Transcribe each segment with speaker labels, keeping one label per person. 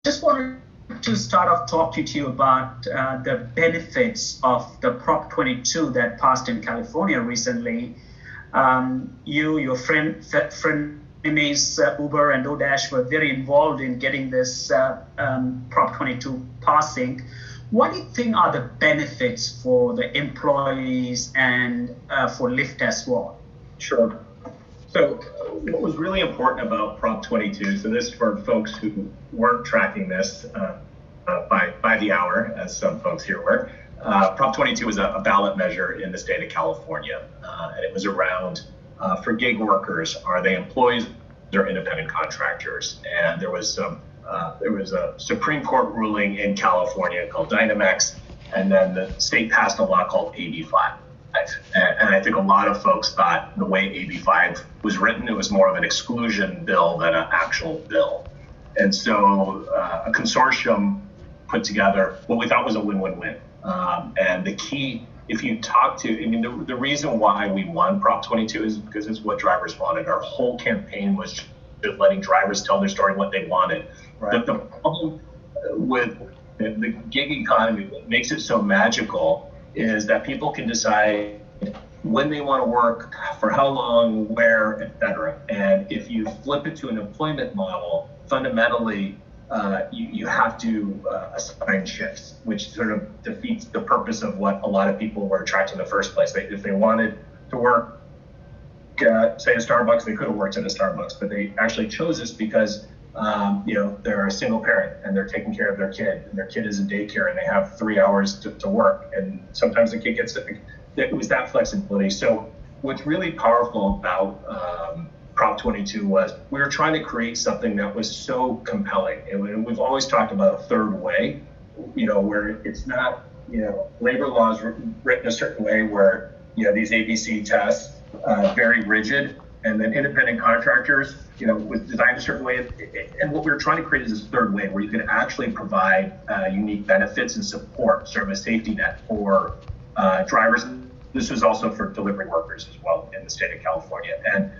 Speaker 1: just wanted to start off talking to you about the benefits of the Prop 22 that passed in California recently. Your frenemies, Uber and DoorDash were very involved in getting this Prop 22 passing. What do you think are the benefits for the employees and for Lyft as well?
Speaker 2: Sure. So what was really important about Prop 22, so this for folks who weren't tracking this by the hour, as some folks here were, Prop 22 was a ballot measure in the state of California, and it was around for gig workers, are they employees or independent contractors? And there was a Supreme Court ruling in California called Dynamex, and then the state passed a law called AB 5. And I think a lot of folks thought the way AB 5 was written, it was more of an exclusion bill than an actual bill. And so a consortium put together what we thought was a win-win-win. And the key, if you talk to, I mean, the reason why we won Prop 22 is because it's what drivers wanted. Our whole campaign was just letting drivers tell their story, what they wanted. Right. The problem with the gig economy, what makes it so magical is that people can decide when they want to work, for how long, where, et cetera. And if you flip it to an employment model, fundamentally, you have to assign shifts, which sort of defeats the purpose of what a lot of people were attracted in the first place. If they wanted to work, say, at Starbucks, they could have worked at a Starbucks, but they actually chose this because they're a single parent and they're taking care of their kid, and their kid is in daycare and they have 3 hours to work, and sometimes the kid gets sick. It was that flexibility. So what's really powerful about Prop 22 was we were trying to create something that was so compelling, and we've always talked about a third way, where it's not, labor laws written a certain way where these ABC tests very rigid, and then independent contractors, was designed a certain way. And what we were trying to create is this third way where you can actually provide unique benefits and support, sort of a safety net for drivers. This was also for delivery workers as well in the state of California. And,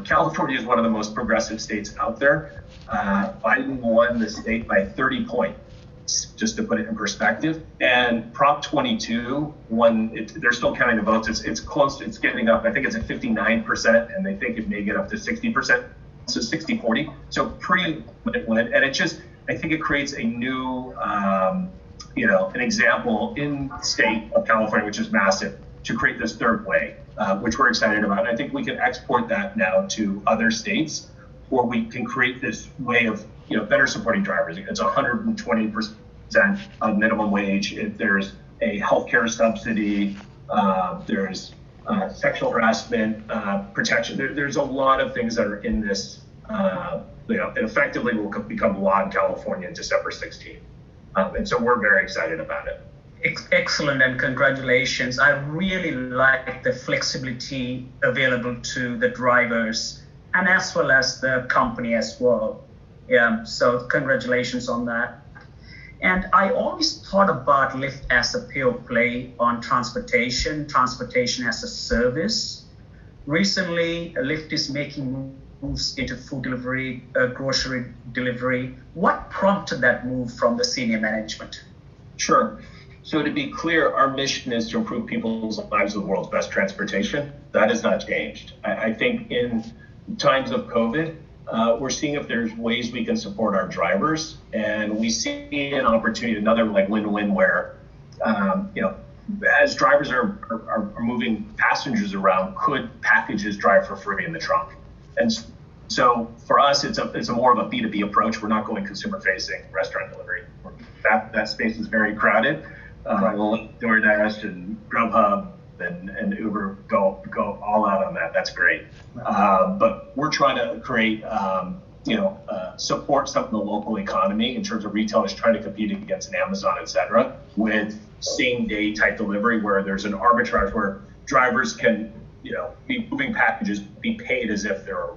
Speaker 2: California is one of the most progressive states out there. Biden won the state by 30 points, just to put it in perspective. And Prop 22 won, they're still counting the votes. It's close, it's getting up. I think it's at 59%, and they think it may get up to 60%. So 60-40. So pretty win. And I think it creates a new, an example in the state of California, which is massive, to create this third way, which we're excited about. And I think we can export that now to other states, where we can create this way of, better supporting drivers. It's 120% of minimum wage. There's a healthcare subsidy. There's sexual harassment protection. There's a lot of things that are in this. It effectively will become law in California December 16th. And so we're very excited about it.
Speaker 1: Excellent, and congratulations. I really like the flexibility available to the drivers and as well as the company as well. Yeah, so congratulations on that. And I always thought about Lyft as a pure play on transportation as a service. Recently, Lyft is making moves into food delivery, grocery delivery. What prompted that move from the senior management?
Speaker 2: Sure. So to be clear, our mission is to improve people's lives with the world's best transportation. That has not changed. I think in times of COVID, we're seeing if there's ways we can support our drivers, and we see an opportunity, another win-win where, as drivers are moving passengers around, could packages drive for free in the trunk? And so for us, it's a more of a B2B approach. We're not going consumer-facing restaurant delivery. That space is very crowded. We'll let DoorDash and Grubhub and Uber go all out on that. That's great. But we're trying to create, support some of the local economy in terms of retailers trying to compete against an Amazon, et cetera, with same day type delivery where there's an arbitrage where drivers can, be moving packages, be paid as if they're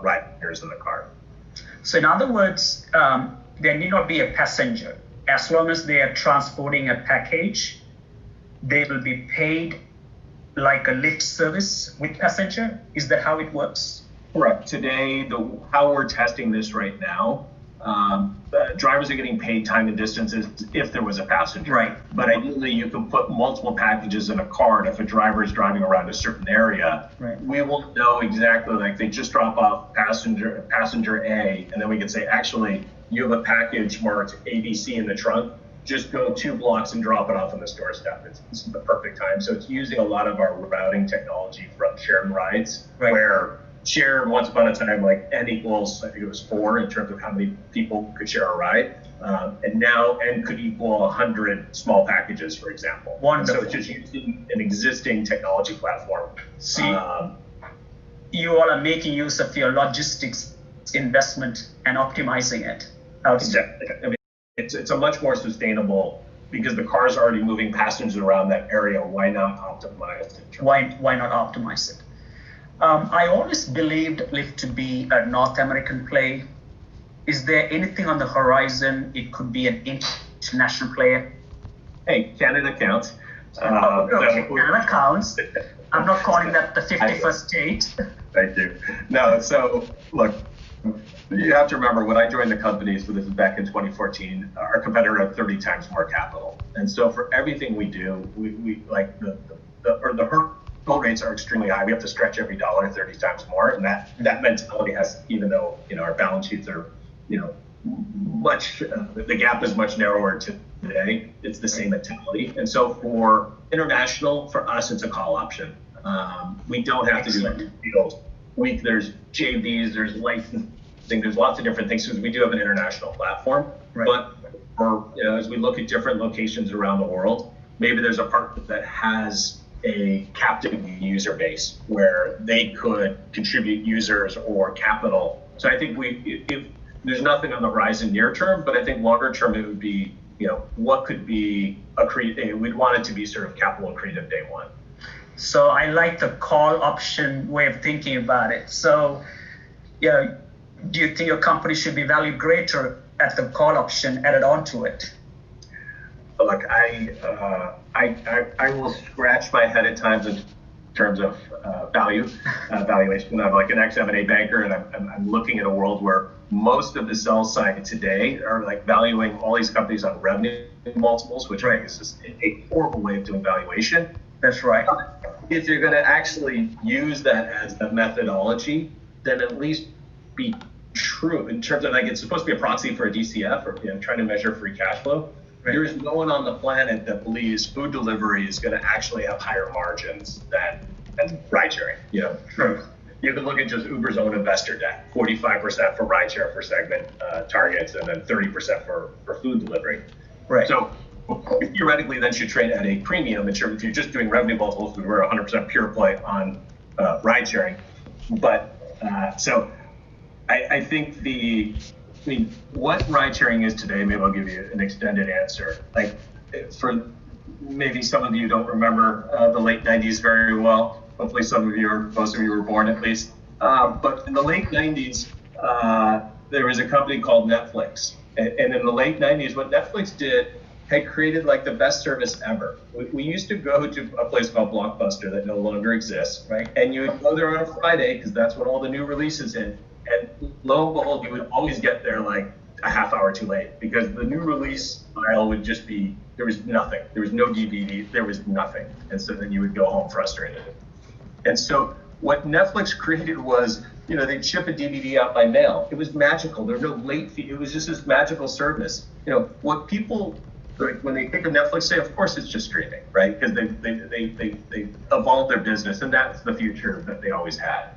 Speaker 2: riders in the car.
Speaker 1: So in other words, there need not be a passenger. As long as they are transporting a package, they will be paid like a Lyft service with passenger. Is that how it works?
Speaker 2: Correct. Today, how we're testing this right now, drivers are getting paid time and distances if there was a passenger.
Speaker 1: Right.
Speaker 2: But ideally, you can put multiple packages in a car, and if a driver is driving around a certain area,
Speaker 1: right,
Speaker 2: we will know exactly, like they just drop off passenger A, and then we can say, actually, you have a package marked ABC in the trunk. Just go 2 blocks and drop it off on this doorstep. It's the perfect time. So it's using a lot of our routing technology from shared rides,
Speaker 1: right,
Speaker 2: where shared once upon a time, like N equals, I think it was 4 in terms of how many people could share a ride. And now N could equal 100 small packages, for example.
Speaker 1: Wonderful.
Speaker 2: So it's just using an existing technology platform.
Speaker 1: See, you all are making use of your logistics investment and optimizing it.
Speaker 2: Exactly. I mean, it's a much more sustainable, because the car's already moving passengers around that area. Why not optimize it?
Speaker 1: Why not optimize it? I always believed Lyft to be a North American play. Is there anything on the horizon? It could be an international player.
Speaker 2: Hey, Canada counts.
Speaker 1: Okay, Canada counts. I'm not calling that the 51st state.
Speaker 2: Thank you. No, so look, you have to remember when I joined the company, so this is back in 2014, our competitor had 30 times more capital. And so for everything we do, we like the hurdle rates are extremely high. We have to stretch every dollar 30 times more. And that mentality has, even though, our balance sheets are, much, the gap is much narrower today, it's the same mentality. And so for international, for us, it's a call option. We don't have to do deals. There's JVs, there's licensing, there's lots of different things, because we do have an international platform.
Speaker 1: Right.
Speaker 2: But as we look at different locations around the world, maybe there's a partner that has a captive user base where they could contribute users or capital. So I think if there's nothing on the horizon near term, but I think longer term it would be, what could be we'd want it to be sort of capital accretive day one.
Speaker 1: So I like the call option way of thinking about it. So, do you think your company should be valued greater at the call option added onto it?
Speaker 2: Look, I will scratch my head at times in terms of valuation. I'm like an ex-M&A banker, and I'm looking at a world where most of the sell side today are like valuing all these companies on revenue multiples, which I think is just a horrible way of doing valuation.
Speaker 1: That's right.
Speaker 2: If you're going to actually use that as a methodology, then at least be true in terms of, like, it's supposed to be a proxy for a DCF, or trying to measure free cash flow. Right. There is no one on the planet that believes food delivery is going to actually have higher margins than ride sharing.
Speaker 1: True.
Speaker 2: You can look at just Uber's own investor deck, 45% for rideshare for segment targets, and then 30% for food delivery.
Speaker 1: Right.
Speaker 2: So theoretically, then should trade at a premium in terms, if you're just doing revenue multiples, we're 100% pure play on ride sharing. But so I think what ride sharing is today, maybe I'll give you an extended answer. Like, for maybe some of you don't remember the late 90s very well. Hopefully some of you, or most of you, were born at least. But in the late 90s, there was a company called Netflix. And in the late 90s, what Netflix did had created like the best service ever. We used to go to a place called Blockbuster that no longer exists, right? And you would go there on a Friday, because that's when all the new releases in. And lo and behold, you would always get there like a half hour too late, because the new release aisle would just be, there was nothing. There was no DVD, there was nothing. And so then you would go home frustrated. And so what Netflix created was, they'd ship a DVD out by mail. It was magical. There was no late fee. It was just this magical service. What people, when they think of Netflix, say, of course it's just streaming, right? Because they evolved their business, and that's the future that they always had.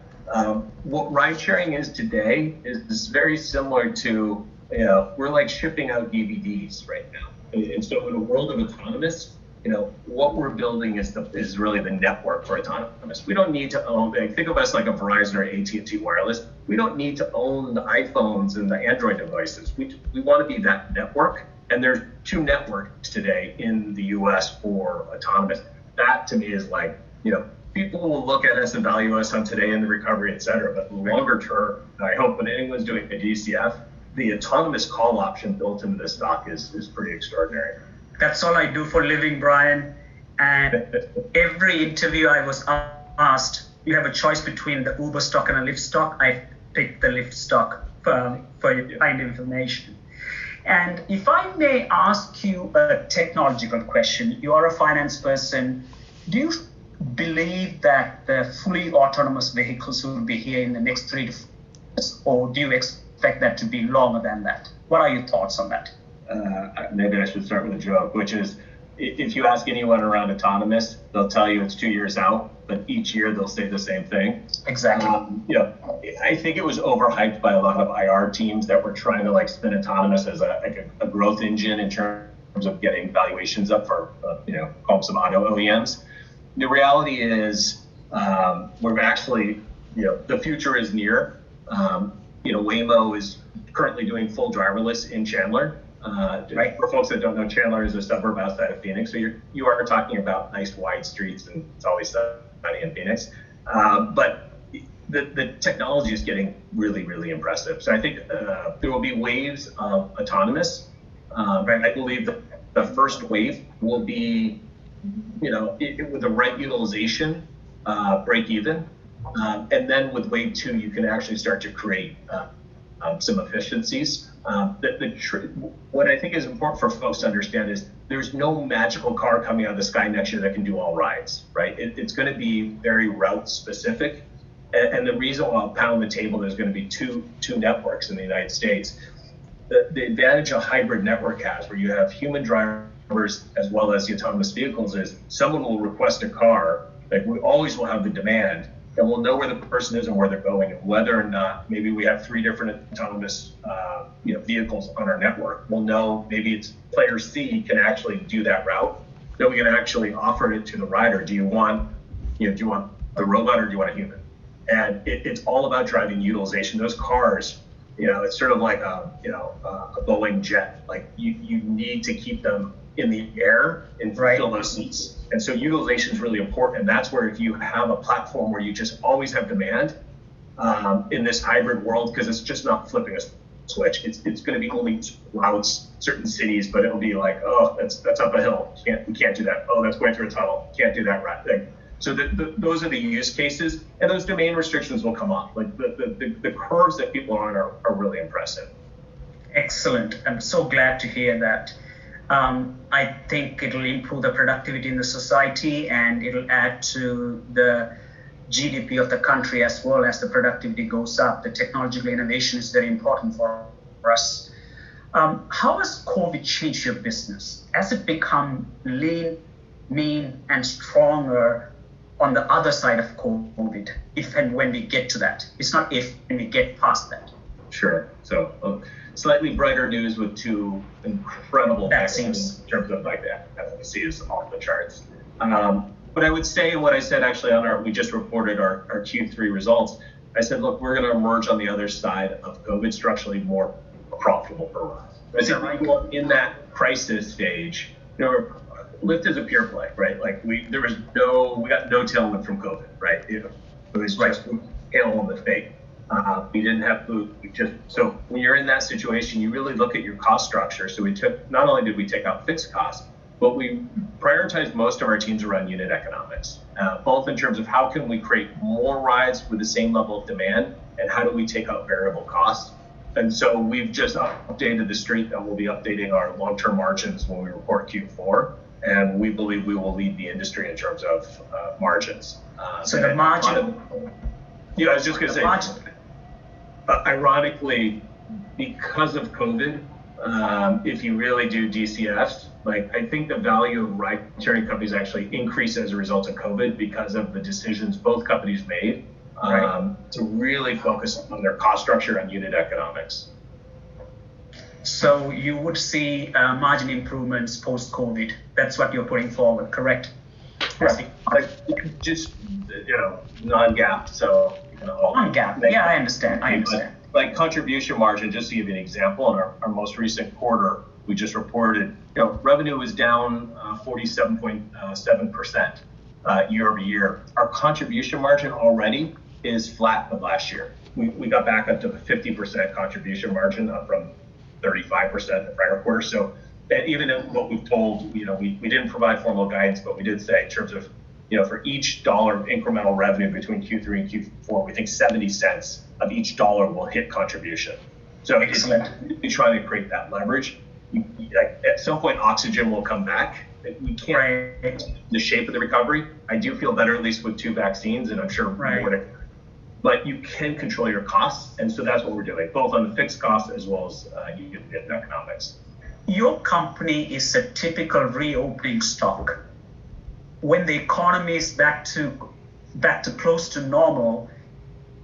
Speaker 2: What ride sharing is today is very similar to, we're like shipping out DVDs right now. And so in a world of autonomous, what we're building is really the network for autonomous. We don't need to own, think of us like a Verizon or AT&T Wireless. We don't need to own the iPhones and the Android devices. We want to be that network. And there's 2 networks today in the US for autonomous. That to me is like, people will look at us and value us on today in the recovery, et cetera. But longer term, I hope when anyone's doing a DCF, the autonomous call option built into the stock is pretty extraordinary.
Speaker 1: That's all I do for a living, Brian. And every interview I was asked, you have a choice between the Uber stock and a Lyft stock. I picked the Lyft stock. for your kind information. And if I may ask you a technological question, you are a finance person. Do you believe that the fully autonomous vehicles will be here in the next 3 to 4 years, or do you expect that to be longer than that? What are your thoughts on that?
Speaker 2: Maybe I should start with a joke, which is if you ask anyone around autonomous, they'll tell you it's 2 years out, but each year they'll say the same thing.
Speaker 1: Exactly.
Speaker 2: I think it was overhyped by a lot of IR teams that were trying to spin autonomous as a growth engine in terms of getting valuations up for call them some auto OEMs. The reality is we're actually the future is near. Waymo is currently doing full driverless in Chandler. Right. For folks that don't know, Chandler is a suburb outside of Phoenix, so you are talking about nice wide streets, and it's always sunny in Phoenix. But the technology is getting really, really impressive. So I think there will be waves of autonomous. I believe that the first wave will be, with the right utilization, break even, and then with wave 2, you can actually start to create some efficiencies. What I think is important for folks to understand is there's no magical car coming out of the sky next year that can do all rides, right? It's going to be very route specific. And the reason why I'll pound the table, there's going to be two networks in the United States. The advantage a hybrid network has, where you have human drivers as well as the autonomous vehicles, is someone will request a car, we always will have the demand, and we'll know where the person is and where they're going, and whether or not maybe we have 3 different autonomous vehicles on our network. We'll know maybe it's player C can actually do that route. Then we can actually offer it to the rider. Do you want the robot or do you want a human? And it's all about driving utilization. Those cars, it's sort of like a Boeing jet. You need to keep them in the air and fill those seats. And so utilization is really important. And that's where if you have a platform where you just always have demand in this hybrid world, because it's just not flipping a switch. It's going to be only routes, certain cities, but it'll be like, oh, that's up a hill. We can't do that. Oh, that's going through a tunnel. Can't do that right. So those are the use cases, and those domain restrictions will come off. The curves that people are on are really impressive.
Speaker 1: Excellent. I'm so glad to hear that. I think it'll improve the productivity in the society, and it'll add to the GDP of the country as well. As the productivity goes up, the technological innovation is very important for us. How has COVID changed your business? Has it become lean, mean, and stronger on the other side of COVID, if and when we get to that? It's not if, when we get past that.
Speaker 2: Sure. So slightly brighter news with 2 incredible vaccines in terms of the efficacy is off the charts. But I would say what I said actually we just reported our Q3 results. I said, look, we're going to emerge on the other side of COVID structurally more profitable for us. I said, in that crisis stage, Lyft is a pure play, right? We got no tailwind from COVID, right? It was just hail on the fake. We didn't have food. So when you're in that situation, you really look at your cost structure. So not only did we take out fixed costs, but we prioritized most of our teams around unit economics, both in terms of how can we create more rides with the same level of demand, and how do we take out variable costs. And so we've just updated the street, and we'll be updating our long-term margins when we report Q4. And we believe we will lead the industry in terms of margins.
Speaker 1: So the margin.
Speaker 2: I was just going to say, ironically, because of COVID, if you really do DCFs, I think the value of ride-sharing companies actually increased as a result of COVID because of the decisions both companies made to really focus on their cost structure and unit economics.
Speaker 1: So you would see margin improvements post-COVID. That's what you're putting forward, correct?
Speaker 2: Just non-GAAP. So
Speaker 1: non-GAAP. Yeah, I understand.
Speaker 2: Contribution margin. Just to give you an example, in our most recent quarter, we just reported, revenue was down 47.7% year over year. Our contribution margin already is flat with last year. We got back up to the 50% contribution margin, up from 35% the prior quarter. So even in what we've told, we didn't provide formal guidance, but we did say in terms of, for each dollar of incremental revenue between Q3 and Q4, we think 70 cents of each dollar will hit contribution. So
Speaker 1: Excellent.
Speaker 2: you try to create that leverage. At some point, oxygen will come back. We can't the shape of the recovery. I do feel better, at least with 2 vaccines, and I'm sure more. But you can control your costs, and so that's what we're doing, both on the fixed costs as well as unit economics.
Speaker 1: Your company is a typical reopening stock. When the economy is back to close to normal,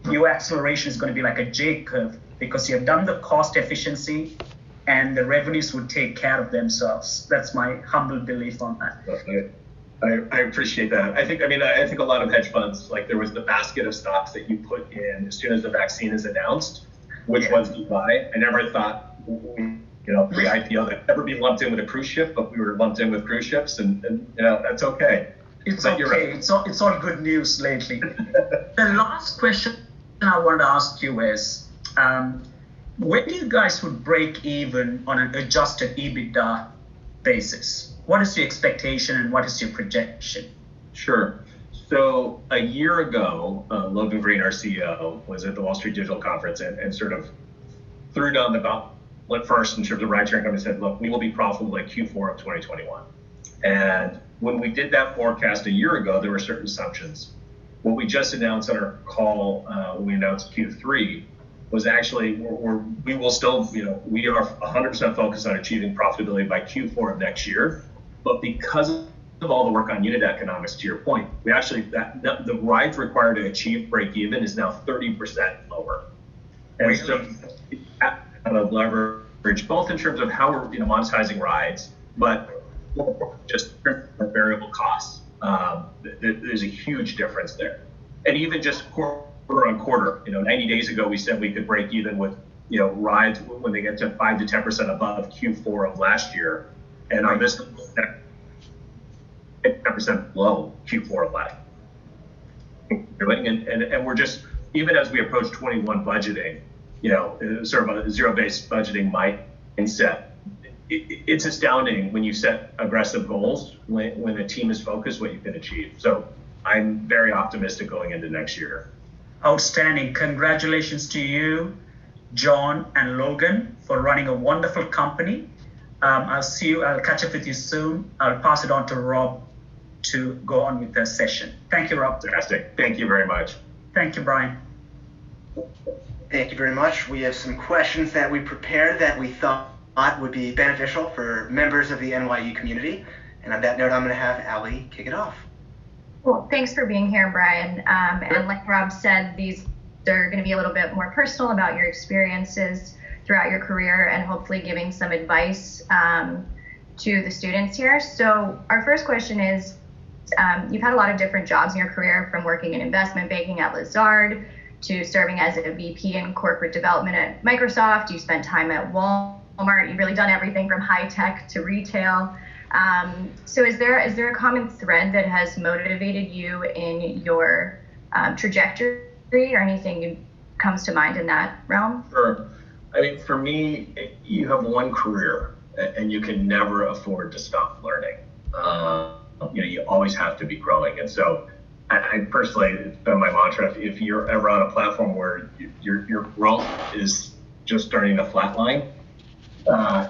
Speaker 1: your acceleration is going to be like a J curve because you have done the cost efficiency and the revenues would take care of themselves. That's my humble belief on that.
Speaker 2: I appreciate that. I think a lot of hedge funds, like there was the basket of stocks that you put in as soon as the vaccine is announced, which ones to buy. I never thought, pre-IPO that ever be lumped in with a cruise ship, but we were lumped in with cruise ships, and that's okay.
Speaker 1: It's okay. Right. It's all good news lately. The last question I want to ask you is, when do you guys would break even on an adjusted EBITDA basis? What is your expectation and what is your projection?
Speaker 2: Sure. So a year ago, Logan Green, our CEO, was at the Wall Street Digital Conference and sort of threw down the gauntlet first in terms of ride-sharing company, said, look, we will be profitable by Q4 of 2021. And when we did that forecast a year ago, there were certain assumptions. What we just announced on our call when we announced Q3 was actually we will still, we are 100% focused on achieving profitability by Q4 of next year. But because of all the work on unit economics, to your point, we actually, the rides required to achieve break even is now 30% lower. And so kind of leverage, both in terms of how we're monetizing rides, but just variable costs. There's a huge difference there. And even just quarter on quarter, 90 days ago, we said we could break even with, rides when they get to 5 to 10% above Q4 of last year. And our business is 10% below Q4 of last year. And we're just, even as we approach 21 budgeting, sort of a zero-based budgeting mindset, it's astounding when you set aggressive goals, when a team is focused, what you can achieve. So I'm very optimistic going into next year.
Speaker 1: Outstanding. Congratulations to you, John and Logan, for running a wonderful company. I'll catch up with you soon. I'll pass it on to Rob to go on with the session. Thank you, Rob.
Speaker 2: Fantastic. Thank you very much.
Speaker 1: Thank you, Brian.
Speaker 3: Thank you very much. We have some questions that we prepared that we thought would be beneficial for members of the NYU community. And on that note, I'm going to have Ali kick it off.
Speaker 4: Well, thanks for being here, Brian. And like Rob said, these are going to be a little bit more personal about your experiences throughout your career and hopefully giving some advice to the students here. So our first question is, you've had a lot of different jobs in your career, from working in investment banking at Lazard to serving as a VP in corporate development at Microsoft. You spent time at Walmart. You've really done everything from high tech to retail. So is there a common thread that has motivated you in your trajectory, or anything that comes to mind in that realm?
Speaker 2: Sure. I mean, for me, you have one career and you can never afford to stop learning. You always have to be growing. And so I personally, it's been my mantra, if you're ever on a platform where your growth is just starting to flatline,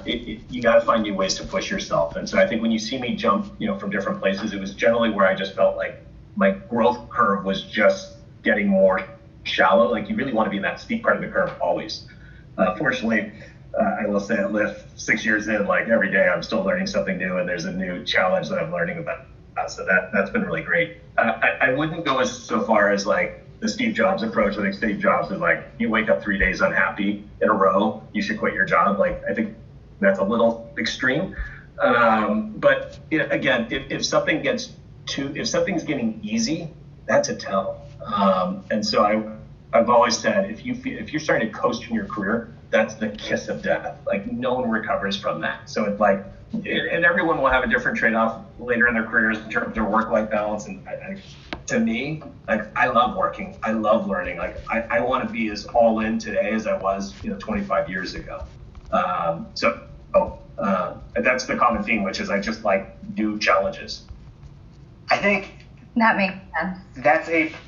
Speaker 2: you got to find new ways to push yourself. And so I think when you see me jump, from different places, it was generally where I just felt like my growth curve was just getting more shallow. Like you really want to be in that steep part of the curve always. Fortunately, I will say at Lyft, 6 years in, like every day I'm still learning something new and there's a new challenge that I'm learning about. So that's been really great. I wouldn't go so far as like the Steve Jobs approach. I think Steve Jobs is like, you wake up 3 days unhappy in a row, you should quit your job. Like, I think that's a little extreme. But again, if something's getting easy, that's a tell. And so I've always said, if you're starting to coast in your career, that's the kiss of death. Like no one recovers from that. So it's like, and everyone will have a different trade-off later in their careers in terms of their work-life balance. And to me, like I love working, I love learning. Like I want to be as all in today as I was, 25 years ago. That's the common theme, which is I just like new challenges.
Speaker 3: I think
Speaker 4: That makes sense.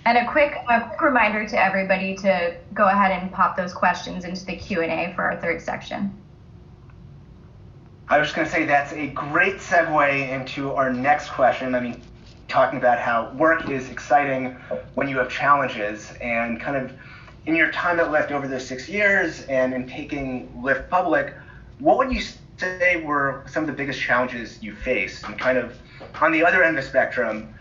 Speaker 3: And
Speaker 4: a quick reminder to everybody to go ahead and pop those questions into the Q&A for our third section.
Speaker 3: I was just going to say that's a great segue into our next question. I mean, talking about how work is exciting when you have challenges, and kind of in your time at Lyft over those 6 years and in taking Lyft public, what would you say were some of the biggest challenges you faced? And kind of on the other end of the spectrum,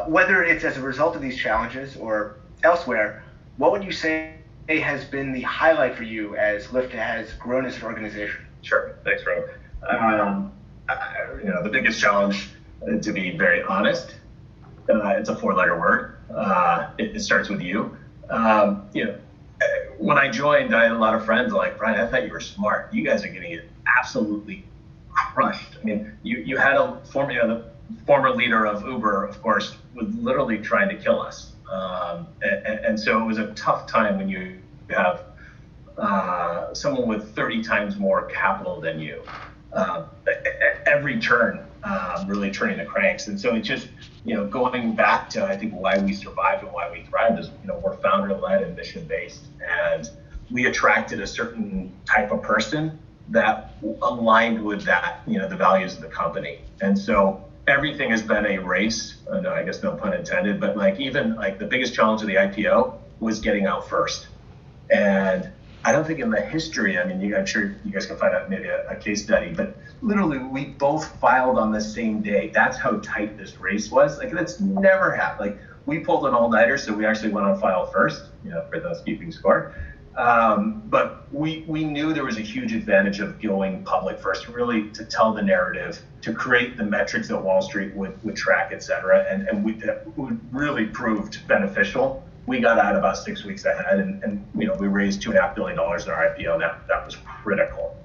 Speaker 3: whether it's as a result of these challenges or elsewhere, what would you say has been the highlight for you as Lyft has grown as an organization?
Speaker 2: Sure. Thanks, Rob. The biggest challenge, to be very honest, it's a 4-letter word. It starts with you. When I joined, I had a lot of friends like, Brian, I thought you were smart. You guys are going to get absolutely crushed. I mean, you had the former leader of Uber, of course, was literally trying to kill us. And so it was a tough time when you have someone with 30 times more capital than you. Every turn, really turning the cranks. And so it just, going back to, I think, why we survived and why we thrived is, we're founder-led and mission-based. And we attracted a certain type of person that aligned with that, the values of the company. And so everything has been a race, I guess no pun intended, but even the biggest challenge of the IPO was getting out first. And I don't think in the history, I'm sure you guys can find out maybe a case study, but literally we both filed on the same day. That's how tight this race was. That's never happened. We pulled an all-nighter, so we actually went on file first, for those keeping score. But we knew there was a huge advantage of going public first, really to tell the narrative, to create the metrics that Wall Street would track, et cetera. And we really proved beneficial. We got out about 6 weeks ahead, and we raised $2.5 billion in our IPO, and that was critical.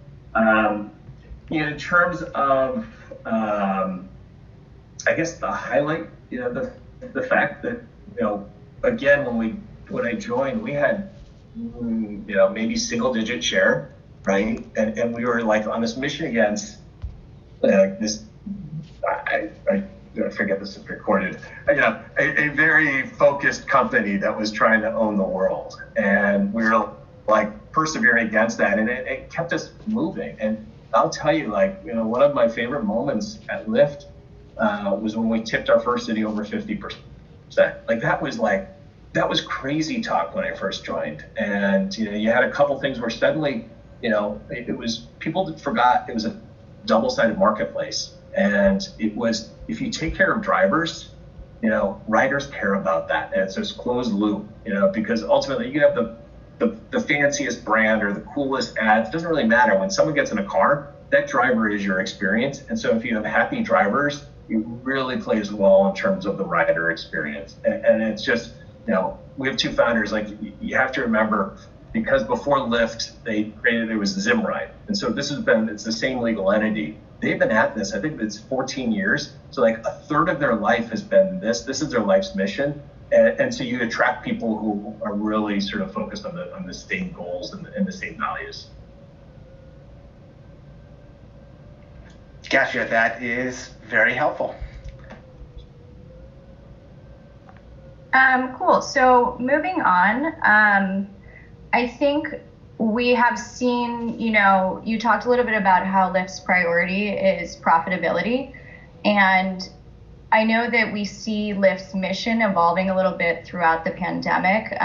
Speaker 2: In terms of, I guess the highlight, the fact that, again, when I joined, we had, maybe single-digit share, right? And we were on this mission against this. I forget this is recorded. A very focused company that was trying to own the world, and we were persevering against that, and it kept us moving. And I'll tell you, one of my favorite moments at Lyft was when we tipped our first city over 50%. That was crazy talk when I first joined. And you had a couple things where suddenly, it was people forgot it was a double-sided marketplace. And it was, if you take care of drivers, riders care about that. And it's this closed loop, because ultimately you have the fanciest brand or the coolest ads. It doesn't really matter. When someone gets in a car, that driver is your experience. And so if you have happy drivers, it really plays well in terms of the rider experience. And it's just, we have two founders. You have to remember, because before Lyft, they created, it was Zimride. And so it's the same legal entity. They've been at this, I think it's 14 years. So a third of their life has been this. This is their life's mission. And so you attract people who are really sort of focused on the same goals and the same values.
Speaker 3: Gotcha, that is very helpful.
Speaker 4: Cool, so moving on, I think we have seen, you talked a little bit about how Lyft's priority is profitability. And I know that we see Lyft's mission evolving a little bit throughout the pandemic,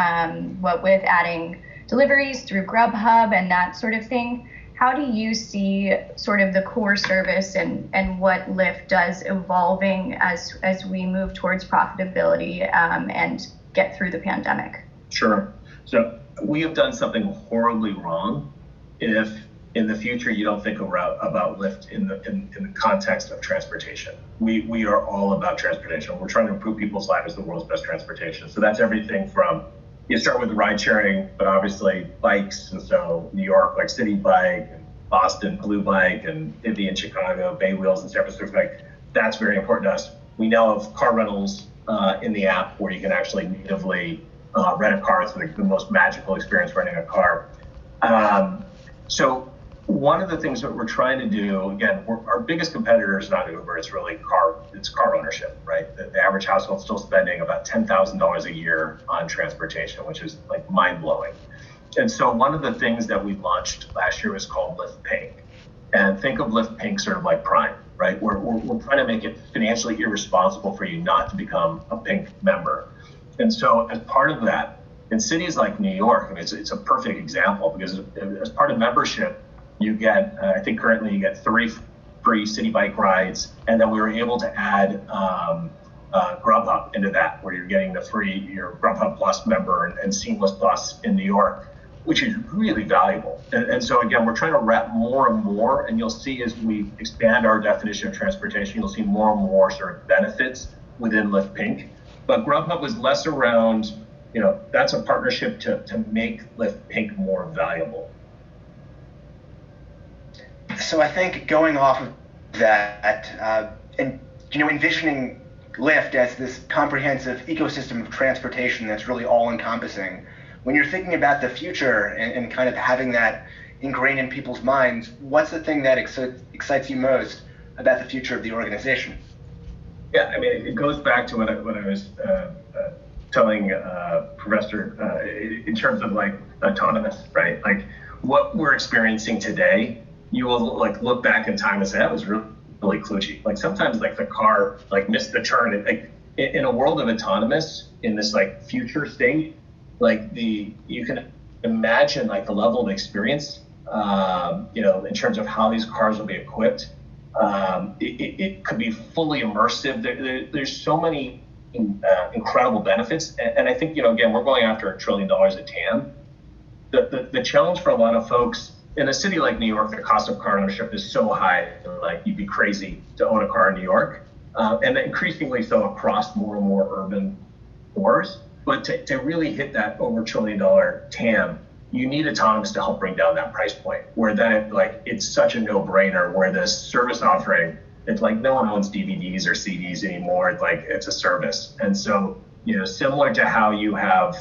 Speaker 4: what with adding deliveries through Grubhub and that sort of thing. How do you see sort of the core service and what Lyft does evolving as we move towards profitability and get through the pandemic?
Speaker 2: Sure. So we have done something horribly wrong if in the future you don't think about Lyft in the context of transportation. We are all about transportation. We're trying to improve people's lives as the world's best transportation. So that's everything from, you start with ride sharing, but obviously bikes. And so New York, City Bike, and Boston, Blue Bike, and Divvy in Chicago, Bay Wheels in San Francisco. That's very important to us. We now have car rentals in the app where you can actually natively rent a car. It's the most magical experience renting a car. So one of the things that we're trying to do, again, our biggest competitor is not Uber, it's really car ownership, right? The average household is still spending about $10,000 a year on transportation, which is like mind-blowing. And so one of the things that we launched last year was called Lyft Pink. And think of Lyft Pink sort of like Prime, right? We're trying to make it financially irresponsible for you not to become a Pink member. And so as part of that, in cities like New York, I mean, it's a perfect example because as part of membership, you get, I think currently you get 3 free city bike rides, and then we were able to add Grubhub into that, where you're getting your Grubhub Plus member and Seamless Plus in New York, which is really valuable. And so again, we're trying to wrap more and more, and you'll see as we expand our definition of transportation, you'll see more and more sort of benefits within Lyft Pink. But Grubhub was less around, that's a partnership to make Lyft Pink more valuable.
Speaker 3: So I think going off of that, and envisioning Lyft as this comprehensive ecosystem of transportation that's really all-encompassing, when you're thinking about the future and kind of having that ingrained in people's minds, what's the thing that excites you most about the future of the organization?
Speaker 2: Yeah, I mean, it goes back to what I was telling Professor in terms of like autonomous, right? Like what we're experiencing today, you will like look back in time and say that was really kludgy. Like sometimes like the car like missed the turn. Like in a world of autonomous, in this like future state, like you can imagine like the level of experience, in terms of how these cars will be equipped. It could be fully immersive. There's so many incredible benefits, and I think again we're going after $1 trillion at TAM. The challenge for a lot of folks in a city like New York, the cost of car ownership is so high, like you'd be crazy to own a car in New York, and increasingly so across more and more urban cores. But to really hit that over $1 trillion TAM, you need autonomous to help bring down that price point, where then it's such a no-brainer, where this service offering, it's like no one owns DVDs or CDs anymore. It's like it's a service. And so, similar to how you have,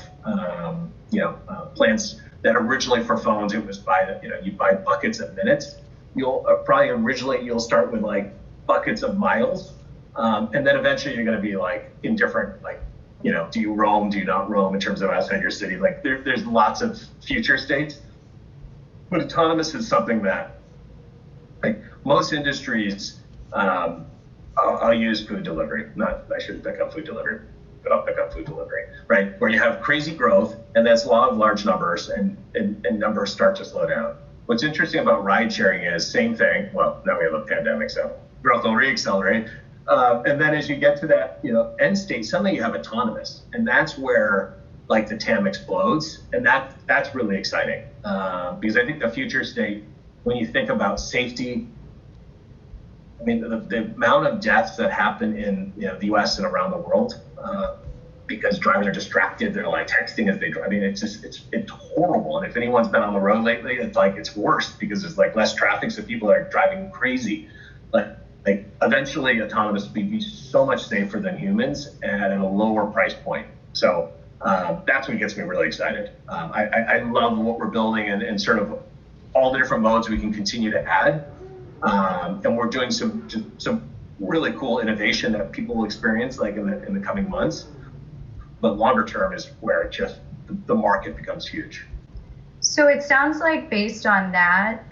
Speaker 2: plans that originally for phones, it was you buy buckets of minutes. You'll you'll start with like buckets of miles. And then eventually you're going to be like in different, do you roam, do you not roam in terms of outside your city? Like there's lots of future states. But autonomous is something that, like most industries, I'll use food delivery. I shouldn't pick up food delivery, but I'll pick up food delivery, right? Where you have crazy growth, and that's a lot of large numbers, and numbers start to slow down. What's interesting about ride sharing is same thing. Well, now we have a pandemic, so growth will reaccelerate. And then as you get to that, end state, suddenly you have autonomous, and that's where like the TAM explodes, and that's really exciting because I think the future state, when you think about safety, I mean the amount of deaths that happen in the U.S. and around the world because drivers are distracted, they're like texting as they drive. I mean, it's horrible. And if anyone's been on the road lately, it's worse because there's like less traffic, so people are driving crazy. Like eventually autonomous will be so much safer than humans and at a lower price point. So that's what gets me really excited. I love what we're building and sort of all the different modes we can continue to add. And we're doing some really cool innovation that people will experience like in the coming months. But longer term is where it just the market becomes huge.
Speaker 4: So it sounds like based on that,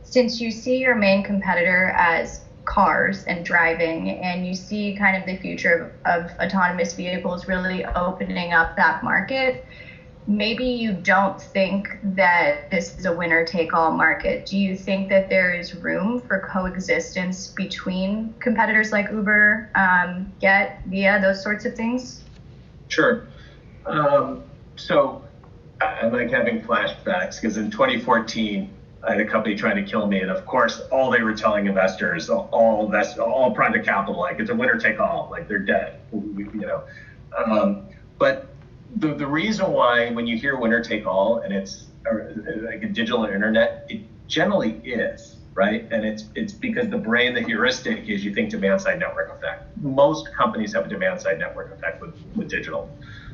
Speaker 4: since you see your main competitor as cars and driving, and you see kind of the future of autonomous vehicles really opening up that market, maybe you don't think that this is a winner-take-all market. Do you think that there is room for coexistence between competitors like Uber, Get, Via, those sorts of things?
Speaker 2: Sure. So I'm like having flashbacks because in 2014, I had a company trying to kill me, and of course, all they were telling investors, all private capital, like it's a winner take all, like they're dead, But the reason why when you hear winner take all and it's like a digital internet, it generally is, right? And it's because the heuristic is you think demand side network effect. Most companies have a demand side network effect with digital.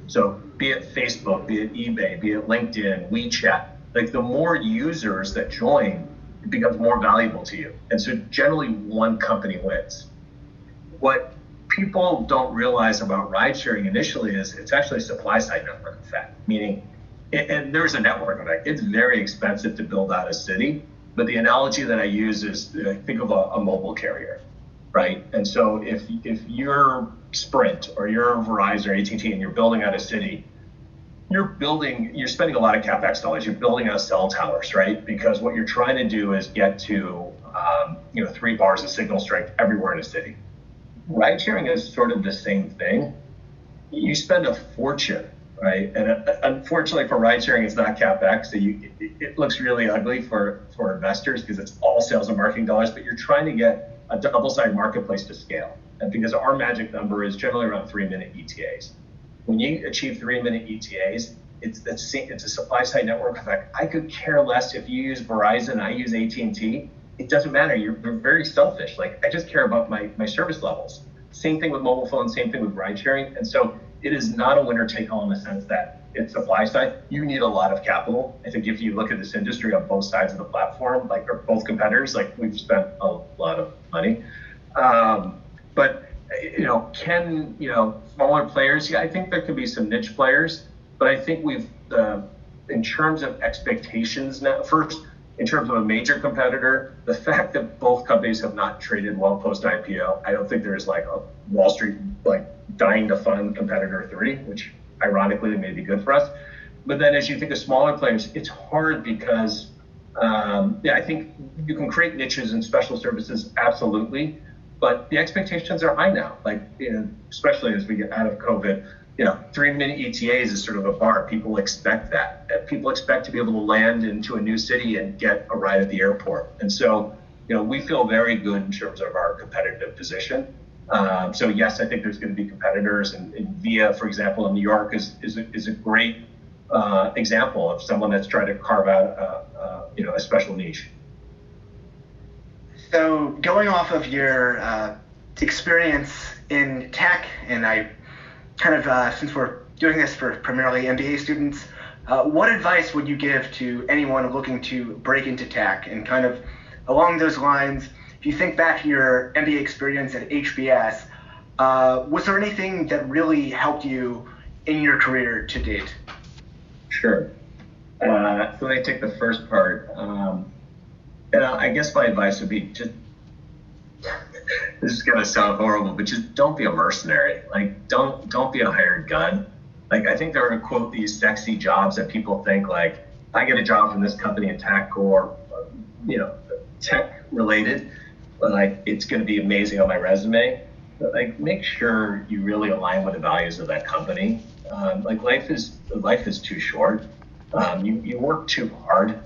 Speaker 2: So be it Facebook, be it eBay, be it LinkedIn, WeChat, like the more users that join, it becomes more valuable to you. And so generally one company wins. What people don't realize about ride sharing initially is it's actually a supply side network effect, meaning, and there's a network effect. It's very expensive to build out a city, but the analogy that I use is think of a mobile carrier, right? And so if you're Sprint or you're Verizon or AT&T and you're building out a city, you're spending a lot of CapEx dollars. You're building out cell towers, right? Because what you're trying to do is get to 3 bars of signal strength everywhere in a city. Ride sharing is sort of the same thing. You spend a fortune, right? And unfortunately for ride sharing, it's not CapEx. So it looks really ugly for investors because it's all sales and marketing dollars, but you're trying to get a double-sided marketplace to scale. And because our magic number is generally around 3-minute ETAs. When you achieve 3-minute ETAs, it's a supply-side network effect. I could care less if you use Verizon, I use AT&T. It doesn't matter. You're very selfish. Like, I just care about my service levels. Same thing with mobile phones, same thing with ride sharing. And so it is not a winner take all in the sense that it's supply side. You need a lot of capital. I think if you look at this industry on both sides of the platform, like they're both competitors, like we've spent a lot of money. But can smaller players? Yeah, I think there could be some niche players, but I think we've, in terms of expectations now, first, in terms of a major competitor, the fact that both companies have not traded well post IPO, I don't think there's like a Wall Street like dying to fund competitor 3, which ironically may be good for us. But then as you think of smaller players, it's hard because I think you can create niches and special services, absolutely. But the expectations are high now, like, especially as we get out of COVID, 3-minute ETAs is sort of a bar. People expect that. People expect to be able to land into a new city and get a ride at the airport. And so, we feel very good in terms of our competitive position. So yes, I think there's going to be competitors, and Via, for example, in New York is a great example of someone that's trying to carve out a special niche.
Speaker 3: So going off of your experience in tech, and I kind of, since we're doing this for primarily MBA students, what advice would you give to anyone looking to break into tech? And kind of along those lines, if you think back to your MBA experience at HBS, was there anything that really helped you in your career to date?
Speaker 2: Sure. So let me take the first part. And I guess my advice would be just, this is going to sound horrible, but just don't be a mercenary. Like, don't be a hired gun. Like, I think there are, quote, these sexy jobs that people think, like, I get a job from this company in tech or, tech related, but like, it's going to be amazing on my resume. But like, make sure you really align with the values of that company. Like, life is too short. You work too hard.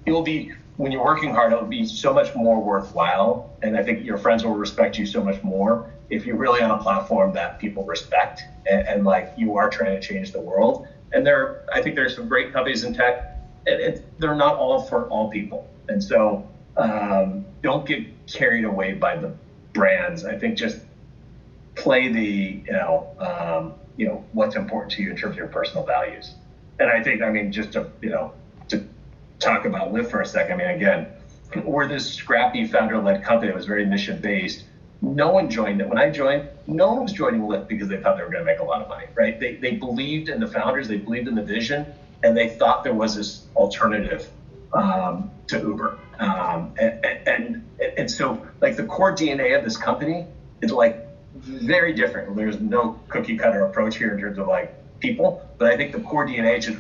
Speaker 2: It'll be, when you're working hard, it'll be so much more worthwhile. And I think your friends will respect you so much more if you're really on a platform that people respect and like you are trying to change the world. And I think there's some great companies in tech, and they're not all for all people. And so don't get carried away by the brands. I think just play the, what's important to you in terms of your personal values. And I think, just to talk about Lyft for a second. Again, we're this scrappy founder-led company that was very mission-based. No one joined it. When I joined, no one was joining Lyft because they thought they were going to make a lot of money, right? They believed in the founders, they believed in the vision, and they thought there was this alternative to Uber. And so, like, the core DNA of this company is like very different. There's no cookie cutter approach here in terms of like people, but I think the core DNA is just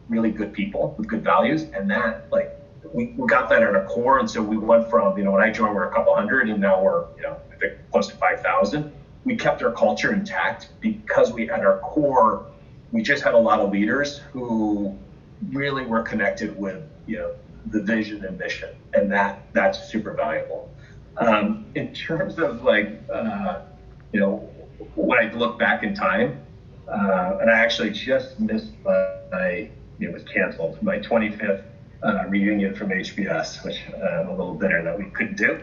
Speaker 2: really good people with good values, and that, like, we got that at our core. And so we went from, when I joined, we're a couple hundred, and now we're, I think close to 5,000. We kept our culture intact because at our core, we just had a lot of leaders who really were connected with, the vision and mission, and that's super valuable. In terms of like, when I look back in time, and I actually just missed it was canceled, my 25th reunion from HBS, which I'm a little bitter that we couldn't do.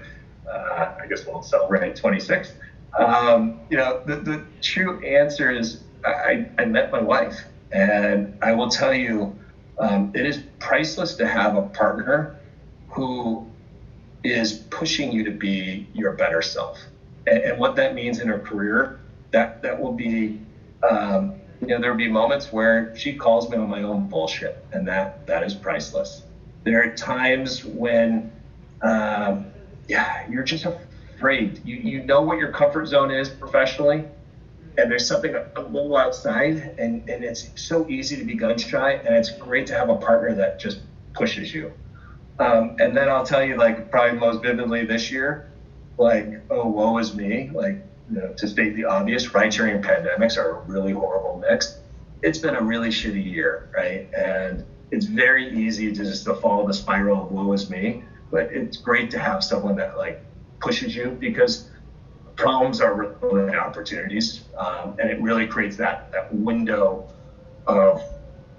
Speaker 2: I guess we'll celebrate 26. The true answer is I met my wife, and I will tell you,
Speaker 5: it is priceless to have a partner who is pushing you to be your better self. And what that means in her career, that will be, there'll be moments where she calls me on my own bullshit, and that is priceless. There are times when, you're just afraid. You know what your comfort zone is professionally, and there's something a little outside, and it's so easy to be gun shy, and it's great to have a partner that just pushes you. And then I'll tell you, like, probably most vividly this year, like, oh, woe is me. Like, to state the obvious, ride-sharing and pandemics are a really horrible mix. It's been a really shitty year, right? And it's very easy to just to follow the spiral of woe is me. But it's great to have someone that, like, pushes you, because problems are really opportunities. And it really creates that window of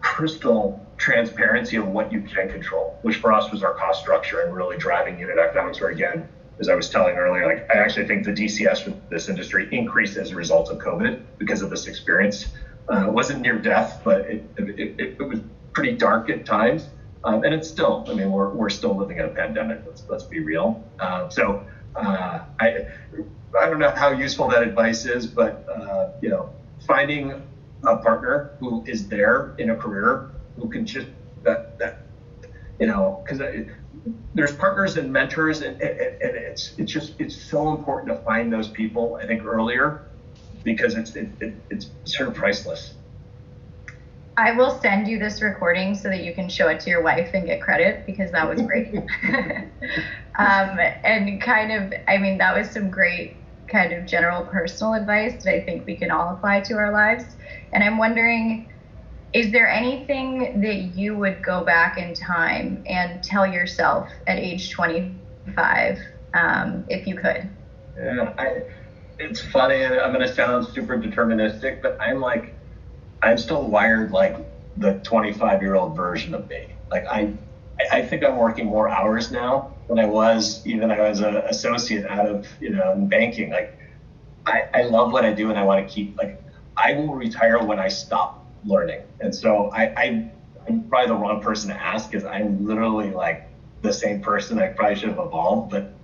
Speaker 5: crystal transparency of what you can control, which for us was our cost structure and really driving unit economics, where, again, as I was telling earlier, like, I actually think the DCS for this industry increased as a result of COVID because of this experience. It wasn't near death, but it was pretty dark at times. And it's still, I mean, we're still living in a pandemic, let's be real. I don't know how useful that advice is, but, finding a partner who is there in a career who can just, because there's partners and mentors, and it's so important to find those people, I think, earlier, because it's sort of priceless.
Speaker 4: I will send you this recording so that you can show it to your wife and get credit, because that was great. And kind of, I mean, that was some great kind of general personal advice that I think we can all apply to our lives. And I'm wondering, is there anything that you would go back in time and tell yourself at age 25, if you could?
Speaker 5: Yeah, it's funny, and I'm going to sound super deterministic, but I'm still wired like the 25-year-old version of me. Like, I think I'm working more hours now than I was even when I was an associate out of, in banking. Like, I love what I do, and I want to keep, like, I will retire when I stop learning. And so I'm probably the wrong person to ask, because I'm literally like the same person. I probably should have evolved, but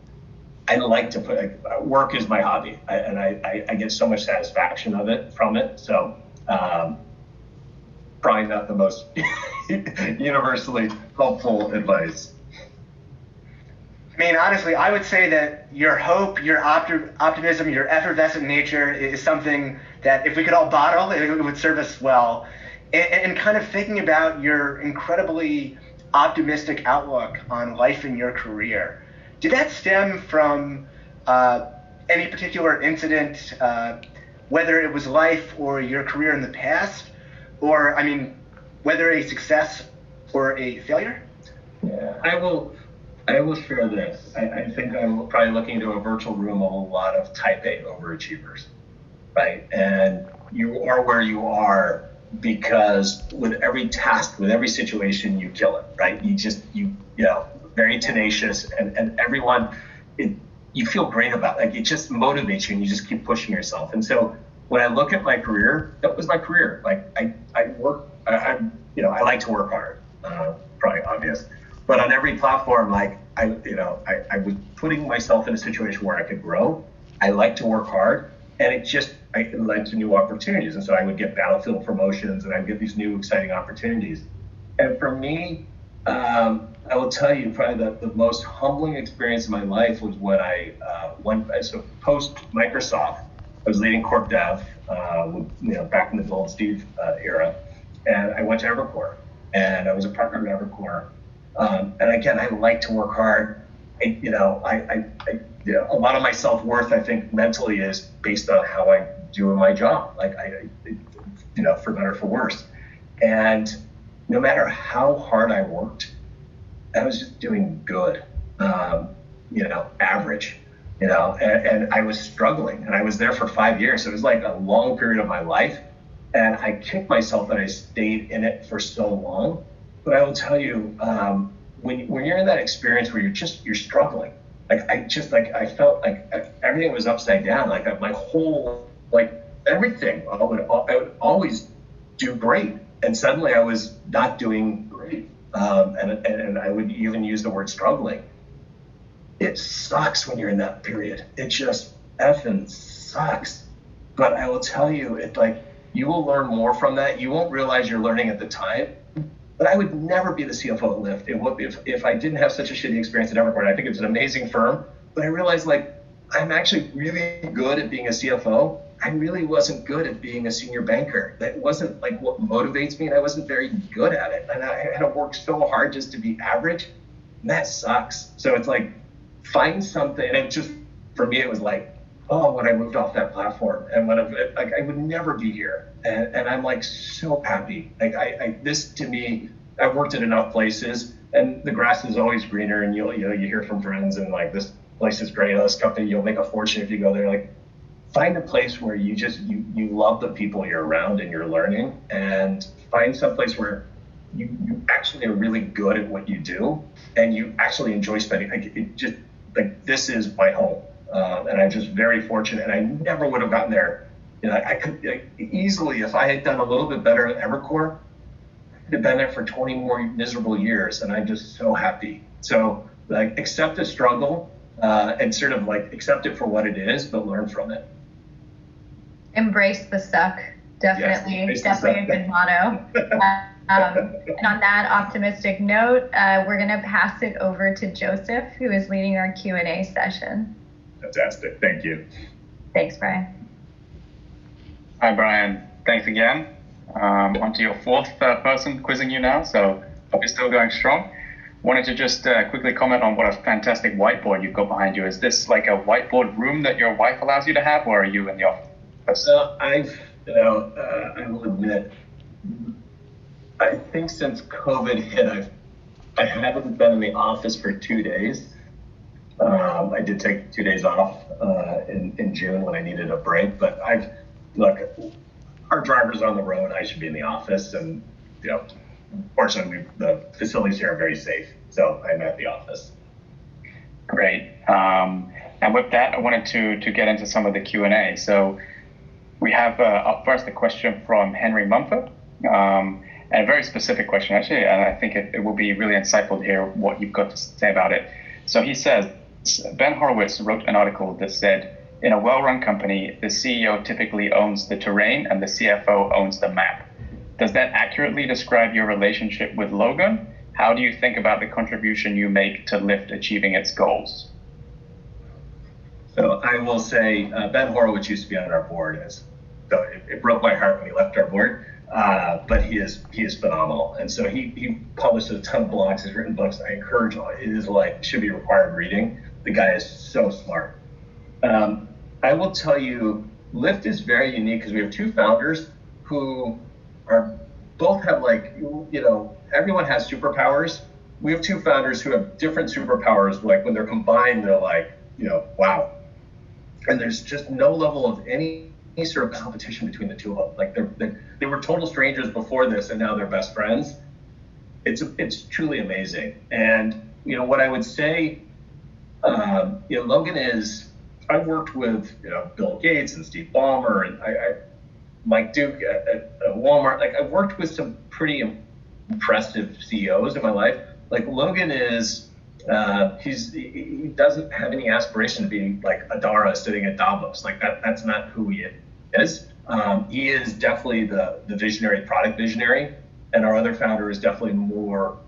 Speaker 5: I like to work is my hobby, and I get so much satisfaction from it. So probably not the most universally helpful advice.
Speaker 3: I mean, honestly, I would say that your hope, your optimism, your effervescent nature is something that if we could all bottle, it would serve us well. And kind of thinking about your incredibly optimistic outlook on life and your career, did that stem from any particular incident, whether it was life or your career in the past, or, I mean, whether a success or a failure?
Speaker 5: Yeah, I will share this. I think I'm probably looking into a virtual room of a lot of type A overachievers, right? And you are where you are because with every task, with every situation, you kill it, right? You very tenacious, and everyone, you feel great about it. Like, it just motivates you, and you just keep pushing yourself. And so when I look at my career, that was my career. Like, I work, I like to work hard, probably obvious. But on every platform, like, I was putting myself in a situation where I could grow. I like to work hard, and it led to new opportunities. And so I would get battlefield promotions, and I'd get these new exciting opportunities. And for me, I will tell you, probably the most humbling experience of my life was when so post Microsoft, I was leading corp dev, back in the Gold Steve era, and I went to Evercore, and I was a partner at Evercore. And again, I like to work hard. A lot of my self-worth, I think, mentally is based on how I do in my job. Like, for better or for worse. And no matter how hard I worked, I was just doing good, average, and I was struggling, and I was there for 5 years. So it was like a long period of my life. And I kicked myself that I stayed in it for so long. But I will tell you, when you're in that experience where you're struggling, I felt like everything was upside down. Like, my whole, everything, I would always do great. And suddenly I was not doing great. and I would even use the word struggling. It sucks when you're in that period. It just effing sucks. But I will tell you, you will learn more from that. You won't realize you're learning at the time. But I would never be the CFO at Lyft if I didn't have such a shitty experience at Evercore. I think it's an amazing firm. But I realized I'm actually really good at being a CFO. I really wasn't good at being a senior banker. That wasn't what motivates me, and I wasn't very good at it. And I had to work so hard just to be average. And that sucks. So it's find something. And it just, for me, it was when I moved off that platform, and when I would never be here. And I'm so happy. This to me, I've worked at enough places, and the grass is always greener. And you hear from friends, and this place is great. This company, you'll make a fortune if you go there. Find a place where you love the people you're around and you're learning, and find some place where you actually are really good at what you do, and you actually enjoy spending. This is my home. And I'm just very fortunate, and I never would have gotten there. I could easily, if I had done a little bit better at Evercore, I'd have been there for 20 more miserable years, and I'm just so happy. So accept the struggle, and sort of accept it for what it is, but learn from it.
Speaker 4: Embrace the suck. Definitely,
Speaker 5: yes,
Speaker 4: definitely a good motto. And on that optimistic note, we're going to pass it over to Joseph, who is leading our Q&A session.
Speaker 2: Fantastic. Thank you.
Speaker 4: Thanks, Brian.
Speaker 6: Hi, Brian. Thanks again. On to your fourth person quizzing you now, so hope you're still going strong. Wanted to just quickly comment on what a fantastic whiteboard you've got behind you. Is this a whiteboard room that your wife allows you to have, or are you in the office?
Speaker 5: I will admit, I think since COVID hit, I haven't been in the office for 2 days. I did take 2 days off in June when I needed a break, but our driver's on the road. I should be in the office, and fortunately the facilities here are very safe, so I'm at the office.
Speaker 6: Great. And with that, I wanted to get into some of the Q&A. So we have up first a question from Henry Mumford, and a very specific question actually, and I think it will be really insightful to hear what you've got to say about it. So he says, Ben Horowitz wrote an article that said, in a well-run company, the CEO typically owns the terrain and the CFO owns the map. Does that accurately describe your relationship with Logan? How do you think about the contribution you make to Lyft achieving its goals?
Speaker 5: So I will say, Ben Horowitz used to be on our board, so it broke my heart when he left our board. But he is phenomenal, and so he publishes a ton of blogs. He's written books. I encourage all. It is should be required reading. The guy is so smart. I will tell you, Lyft is very unique because we have two founders who both have everyone has superpowers. We have two founders who have different superpowers. When they're combined, they're wow. And there's just no level of any sort of competition between the two of them. They were total strangers before this, and now they're best friends. It's truly amazing. And what I would say, Logan is. I've worked with Bill Gates and Steve Ballmer and Mike Duke at Walmart. I've worked with some pretty impressive CEOs in my life. Logan is. He doesn't have any aspiration to be like Adara sitting at Davos. That's not who he is. He is definitely the visionary, product visionary, and our other founder is definitely more,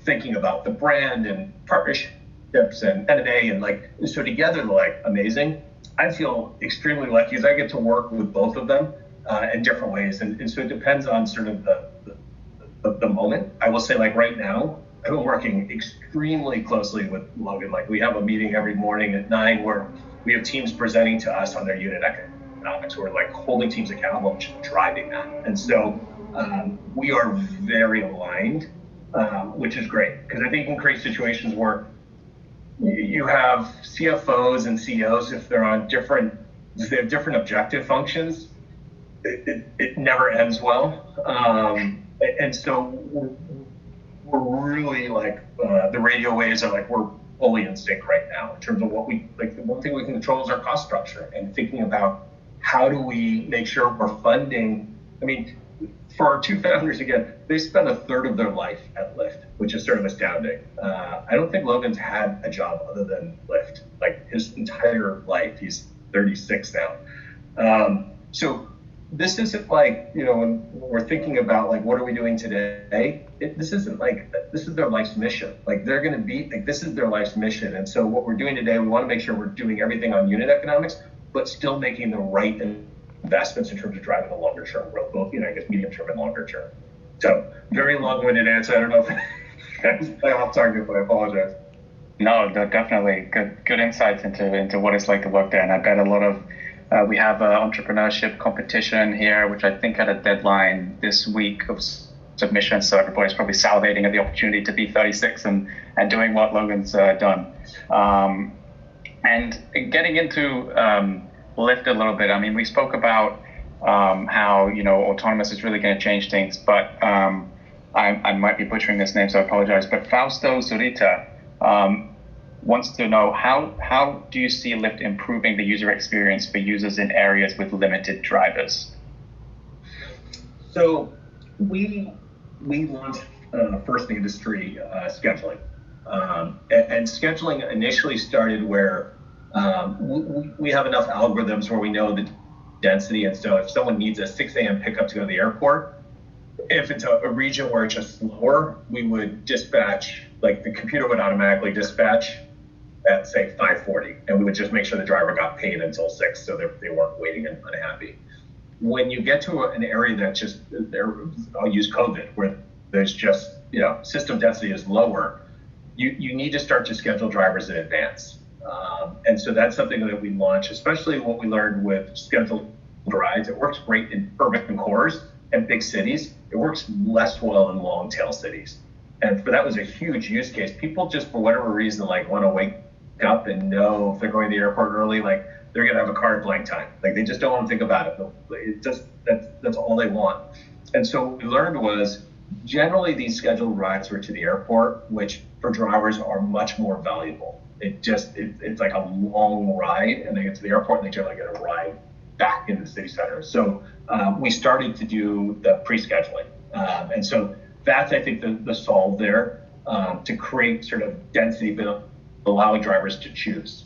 Speaker 5: thinking about the brand and partnerships and M&A and so together they're amazing. I feel extremely lucky because I get to work with both of them in different ways, and so it depends on sort of the moment. I will say right now, I've been working extremely closely with Logan. We have a meeting every morning at 9 where we have teams presenting to us on their unit economics. We're holding teams accountable and just driving that. And so we are very aligned, which is great because I think you can create situations where you have CFOs and CEOs, if they have different objective functions, it never ends well. And so we're really the radio waves are we're fully in sync right now in terms of what we the one thing we can control is our cost structure and thinking about how do we make sure we're funding. I mean, for our two founders, again, they spent a third of their life at Lyft, which is sort of astounding. I don't think Logan's had a job other than Lyft, like his entire life. He's 36 now. So this isn't like, when we're thinking about like, what are we doing today? This isn't like, this is their life's mission. Like they're going to be like, this is their life's mission. And so what we're doing today, we want to make sure we're doing everything on unit economics, but still making the right investments in terms of driving the longer term growth, both, I guess medium term and longer term. So very long-winded answer. I don't know if I'm off target, but I apologize.
Speaker 6: No, definitely good insights into what it's like to work there. And I bet a lot of we have an entrepreneurship competition here, which I think had a deadline this week of submission. So everybody's probably salivating at the opportunity to be 36 and doing what Logan's done. And getting into Lyft a little bit. I mean, we spoke about how autonomous is really going to change things, but I might be butchering this name, so I apologize. But Fausto Zurita wants to know how do you see Lyft improving the user experience for users in areas with limited drivers?
Speaker 5: So we launched first in the industry scheduling, and scheduling initially started where we have enough algorithms where we know the density, and so if someone needs a 6 a.m. pickup to go to the airport, if it's a region where it's just slower, we would dispatch, like the computer would automatically dispatch at say 5:40, and we would just make sure the driver got paid until 6, so they weren't waiting and unhappy. When you get to an area that just, I'll use COVID, where there's just, system density is lower, you need to start to schedule drivers in advance. And so that's something that we launched, especially what we learned with scheduled rides. It works great in urban cores and big cities. It works less well in long tail cities. And for that was a huge use case. People just, for whatever reason, like want to wake up and know if they're going to the airport early, like they're going to have a car at blank time. Like they just don't want to think about it. That's all they want. And so what we learned was generally these scheduled rides were to the airport, which for drivers are much more valuable. It's like a long ride, and they get to the airport and they generally get a ride back into the city center. So we started to do the pre-scheduling. And so that's, I think, the solve there, to create sort of density, but allowing drivers to choose.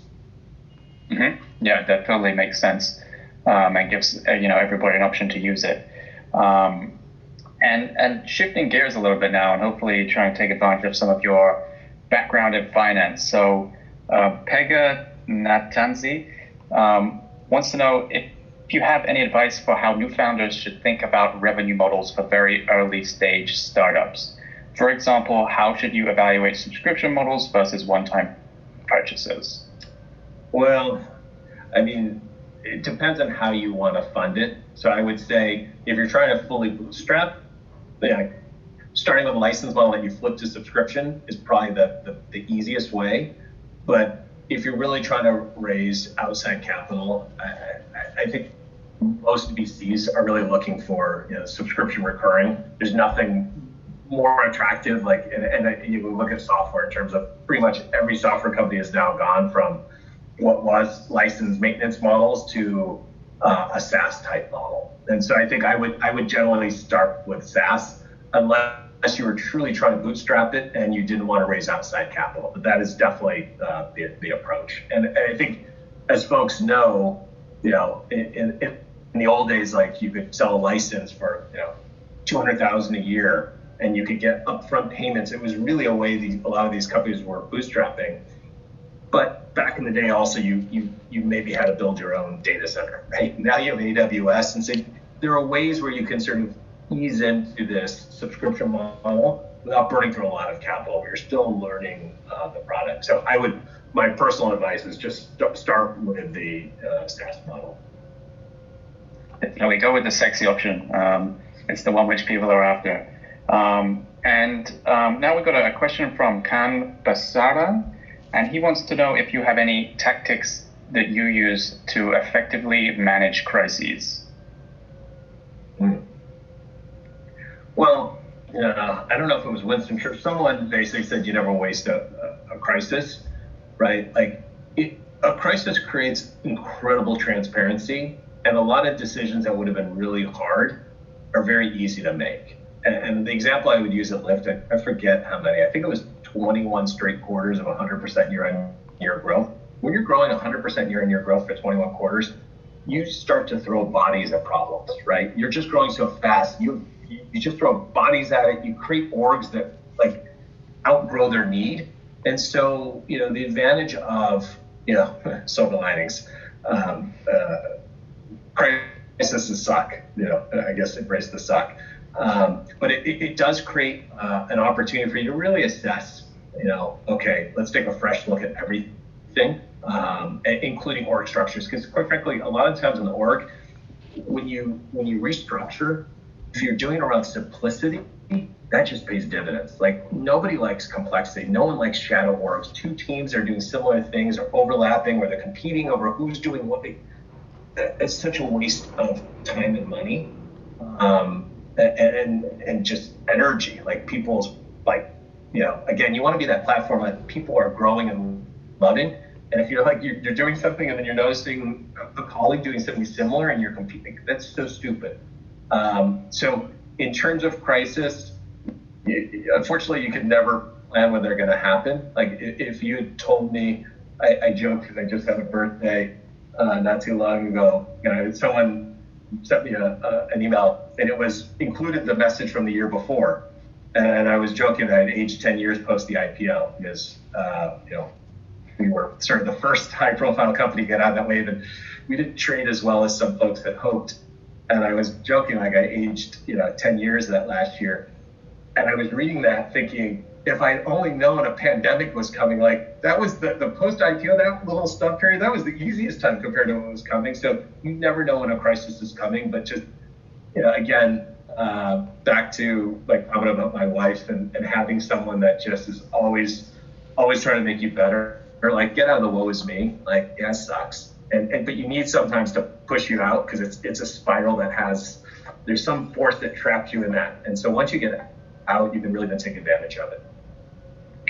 Speaker 6: Mm-hmm. Yeah, that totally makes sense, and gives everybody an option to use it. And shifting gears a little bit now, and hopefully trying to take advantage of some of your background in finance. So Pega Natanzi wants to know if you have any advice for how new founders should think about revenue models for very early stage startups. For example, how should you evaluate subscription models versus one-time purchases?
Speaker 5: Well, I mean, it depends on how you want to fund it. So I would say if you're trying to fully bootstrap, starting with a license model that you flip to subscription is probably the easiest way. But if you're really trying to raise outside capital, I think most VCs are really looking for subscription recurring. There's nothing more attractive, and you can look at software in terms of pretty much every software company has now gone from what was licensed maintenance models to a SaaS type model. And so I think I would generally start with SaaS unless you were truly trying to bootstrap it and you didn't want to raise outside capital. But that is definitely the approach. And I think, as folks know, in the old days, like you could sell a license for $200,000 a year, and you could get upfront payments. It was really a way a lot of these companies were bootstrapping. But back in the day, also you maybe had to build your own data center. Right now you have AWS, and so there are ways where you can sort of ease into this subscription model without burning through a lot of capital. You're still learning the product. So my personal advice is just start with the SaaS model.
Speaker 6: There we go with the sexy option. It's the one which people are after. And now we've got a question from Khan Basara, and he wants to know if you have any tactics that you use to effectively manage crises.
Speaker 5: Well, I don't know if it was Winston Churchill. Someone basically said you never waste a crisis, right? Like a crisis creates incredible transparency, and a lot of decisions that would have been really hard are very easy to make. And the example I would use at Lyft, I forget how many, I think it was 21 straight quarters of 100% year-on-year growth. When you're growing 100% year-on-year growth for 21 quarters, you start to throw bodies at problems, right? You're just growing so fast. You just throw bodies at it. You create orgs that like outgrow their need. And so, the advantage of, silver linings, crises suck, I guess embrace the suck. But it does create an opportunity for you to really assess, okay, let's take a fresh look at everything, including org structures. Because quite frankly, a lot of times in the org, when you restructure, if you're doing it around simplicity, that just pays dividends. Like nobody likes complexity. No one likes shadow orgs. Two teams are doing similar things or overlapping or they're competing over who's doing what. It's such a waste of time and money. And just energy, like people's again, you want to be that platform that people are growing and loving. And if you're doing something and then you're noticing a colleague doing something similar and you're competing, that's so stupid. So in terms of crisis, unfortunately, you could never plan when they're going to happen. Like if you had told me, I joked because I just had a birthday not too long ago. Someone sent me an email, and it was included the message from the year before. And I was joking that I'd aged 10 years post the IPO because, we were sort of the first high-profile company to get out of that wave, and we didn't trade as well as some folks had hoped. And I was joking like I aged, 10 years that last year. And I was reading that thinking, if I'd only known a pandemic was coming, like that was the post-IPO, that little stub period, that was the easiest time compared to what was coming. So you never know when a crisis is coming, but just, again, back to like talking about my wife and having someone that just is always trying to make you better, or like get out of the woe is me, like yeah, it sucks. But you need sometimes to push you out because it's a spiral that there's some force that traps you in that. And so once you get out, you can really then take advantage of it.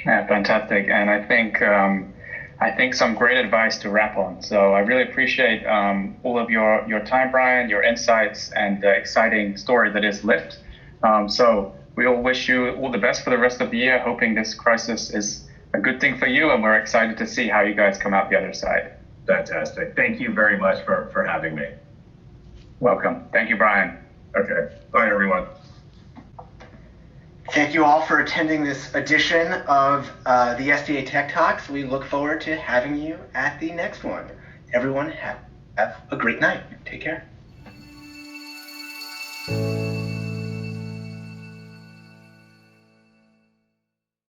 Speaker 6: Yeah, fantastic. And I think some great advice to wrap on. So I really appreciate all of your time, Brian, your insights, and the exciting story that is Lyft. So we all wish you all the best for the rest of the year, hoping this crisis is a good thing for you, and we're excited to see how you guys come out the other side.
Speaker 5: Fantastic. Thank you very much for having me.
Speaker 6: Welcome. Thank you, Brian.
Speaker 5: Okay. Bye, everyone.
Speaker 3: Thank you all for attending this edition of the STA Tech Talks. We look forward to having you at the next one. Everyone have a great night. Take care.